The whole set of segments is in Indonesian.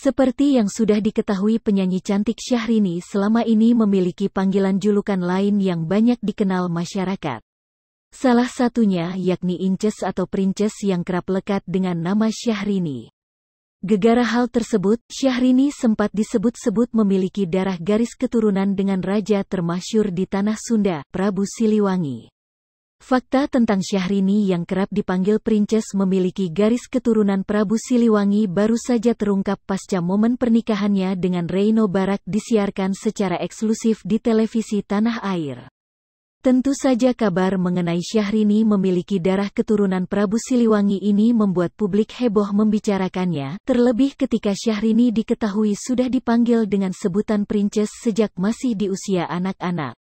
Seperti yang sudah diketahui, penyanyi cantik Syahrini selama ini memiliki panggilan julukan lain yang banyak dikenal masyarakat. Salah satunya yakni Inces atau Princes yang kerap lekat dengan nama Syahrini. Gegara hal tersebut, Syahrini sempat disebut-sebut memiliki darah garis keturunan dengan raja termasyhur di tanah Sunda, Prabu Siliwangi. Fakta tentang Syahrini yang kerap dipanggil Princes memiliki garis keturunan Prabu Siliwangi baru saja terungkap pasca momen pernikahannya dengan Reino Barak disiarkan secara eksklusif di televisi tanah air. Tentu saja kabar mengenai Syahrini memiliki darah keturunan Prabu Siliwangi ini membuat publik heboh membicarakannya, terlebih ketika Syahrini diketahui sudah dipanggil dengan sebutan Princes sejak masih di usia anak-anak.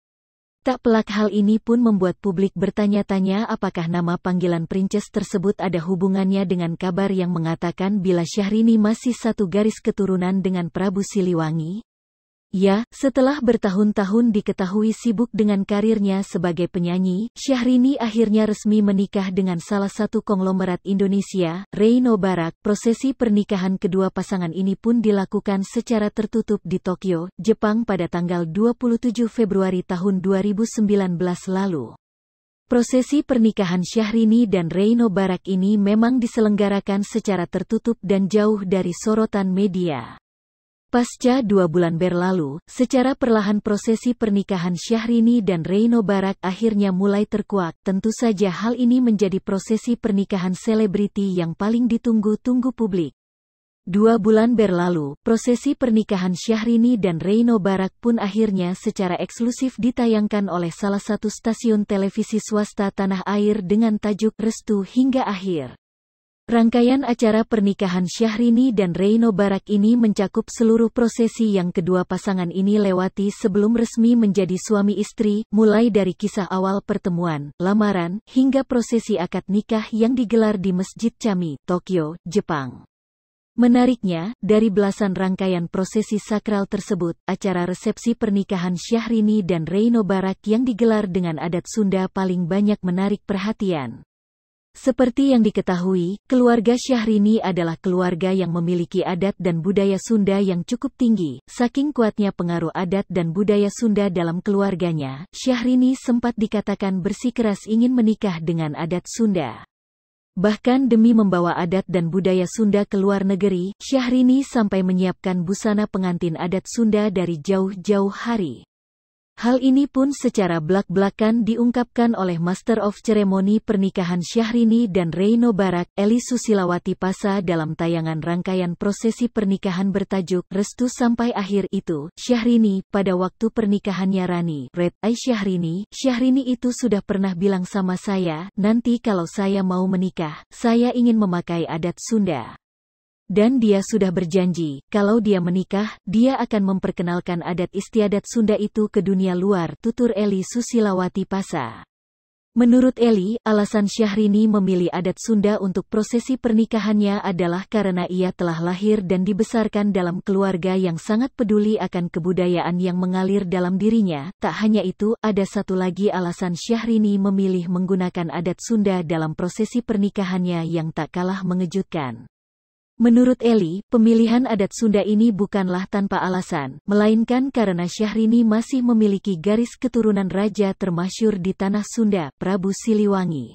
Tak pelak hal ini pun membuat publik bertanya-tanya apakah nama panggilan Princes tersebut ada hubungannya dengan kabar yang mengatakan bila Syahrini masih satu garis keturunan dengan Prabu Siliwangi. Ya, setelah bertahun-tahun diketahui sibuk dengan karirnya sebagai penyanyi, Syahrini akhirnya resmi menikah dengan salah satu konglomerat Indonesia, Reino Barak. Prosesi pernikahan kedua pasangan ini pun dilakukan secara tertutup di Tokyo, Jepang pada tanggal 27 Februari tahun 2019 lalu. Prosesi pernikahan Syahrini dan Reino Barak ini memang diselenggarakan secara tertutup dan jauh dari sorotan media. Pasca 2 bulan berlalu, secara perlahan prosesi pernikahan Syahrini dan Reino Barak akhirnya mulai terkuak. Tentu saja hal ini menjadi prosesi pernikahan selebriti yang paling ditunggu-tunggu publik. 2 bulan berlalu, prosesi pernikahan Syahrini dan Reino Barak pun akhirnya secara eksklusif ditayangkan oleh salah satu stasiun televisi swasta tanah air dengan tajuk Restu Hingga Akhir. Rangkaian acara pernikahan Syahrini dan Reino Barak ini mencakup seluruh prosesi yang kedua pasangan ini lewati sebelum resmi menjadi suami istri, mulai dari kisah awal pertemuan, lamaran, hingga prosesi akad nikah yang digelar di Masjid Chami, Tokyo, Jepang. Menariknya, dari belasan rangkaian prosesi sakral tersebut, acara resepsi pernikahan Syahrini dan Reino Barak yang digelar dengan adat Sunda paling banyak menarik perhatian. Seperti yang diketahui, keluarga Syahrini adalah keluarga yang memiliki adat dan budaya Sunda yang cukup tinggi. Saking kuatnya pengaruh adat dan budaya Sunda dalam keluarganya, Syahrini sempat dikatakan bersikeras ingin menikah dengan adat Sunda. Bahkan demi membawa adat dan budaya Sunda ke luar negeri, Syahrini sampai menyiapkan busana pengantin adat Sunda dari jauh-jauh hari. Hal ini pun secara blak-blakan diungkapkan oleh Master of Ceremony pernikahan Syahrini dan Reino Barak, Eli Susilawati Pasa dalam tayangan rangkaian prosesi pernikahan bertajuk Restu Sampai Akhir itu. Syahrini, pada waktu pernikahannya Rani, Red Eye Syahrini itu sudah pernah bilang sama saya, nanti kalau saya mau menikah, saya ingin memakai adat Sunda. Dan dia sudah berjanji, kalau dia menikah, dia akan memperkenalkan adat istiadat Sunda itu ke dunia luar, tutur Eli Susilawati Pasa. Menurut Eli, alasan Syahrini memilih adat Sunda untuk prosesi pernikahannya adalah karena ia telah lahir dan dibesarkan dalam keluarga yang sangat peduli akan kebudayaan yang mengalir dalam dirinya. Tak hanya itu, ada satu lagi alasan Syahrini memilih menggunakan adat Sunda dalam prosesi pernikahannya yang tak kalah mengejutkan. Menurut Eli, pemilihan adat Sunda ini bukanlah tanpa alasan, melainkan karena Syahrini masih memiliki garis keturunan raja termasyhur di tanah Sunda, Prabu Siliwangi.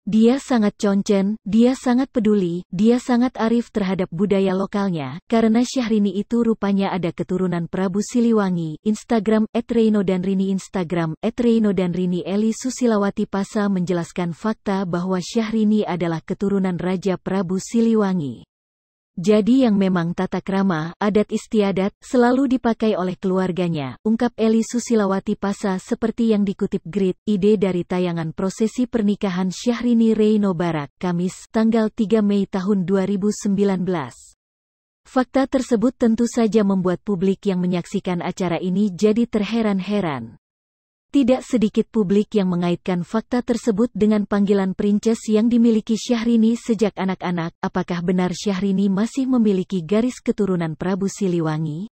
Dia sangat concen, dia sangat peduli, dia sangat arif terhadap budaya lokalnya, karena Syahrini itu rupanya ada keturunan Prabu Siliwangi. Instagram @reinodanrini Instagram @reinodanrini Eli Susilawati Pasa menjelaskan fakta bahwa Syahrini adalah keturunan Raja Prabu Siliwangi. Jadi yang memang tata krama, adat istiadat, selalu dipakai oleh keluarganya, ungkap Eli Susilawati Pasa seperti yang dikutip Grid, ide dari tayangan prosesi pernikahan Syahrini Reino Barak, Kamis, tanggal 3 Mei tahun 2019. Fakta tersebut tentu saja membuat publik yang menyaksikan acara ini jadi terheran-heran. Tidak sedikit publik yang mengaitkan fakta tersebut dengan panggilan Princes yang dimiliki Syahrini sejak anak-anak. Apakah benar Syahrini masih memiliki garis keturunan Prabu Siliwangi?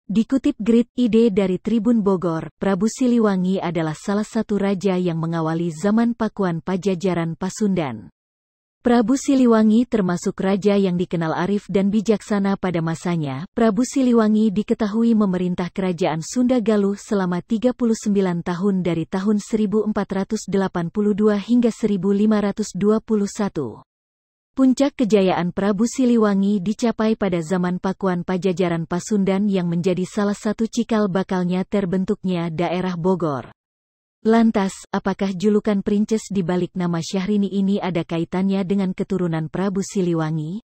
Dikutip Grid, ide dari Tribun Bogor, Prabu Siliwangi adalah salah satu raja yang mengawali zaman Pakuan Pajajaran Pasundan. Prabu Siliwangi termasuk raja yang dikenal arif dan bijaksana pada masanya. Prabu Siliwangi diketahui memerintah kerajaan Sunda Galuh selama 39 tahun dari tahun 1482 hingga 1521. Puncak kejayaan Prabu Siliwangi dicapai pada zaman Pakuan Pajajaran Pasundan yang menjadi salah satu cikal bakalnya terbentuknya daerah Bogor. Lantas, apakah julukan Princes di balik nama Syahrini ini ada kaitannya dengan keturunan Prabu Siliwangi?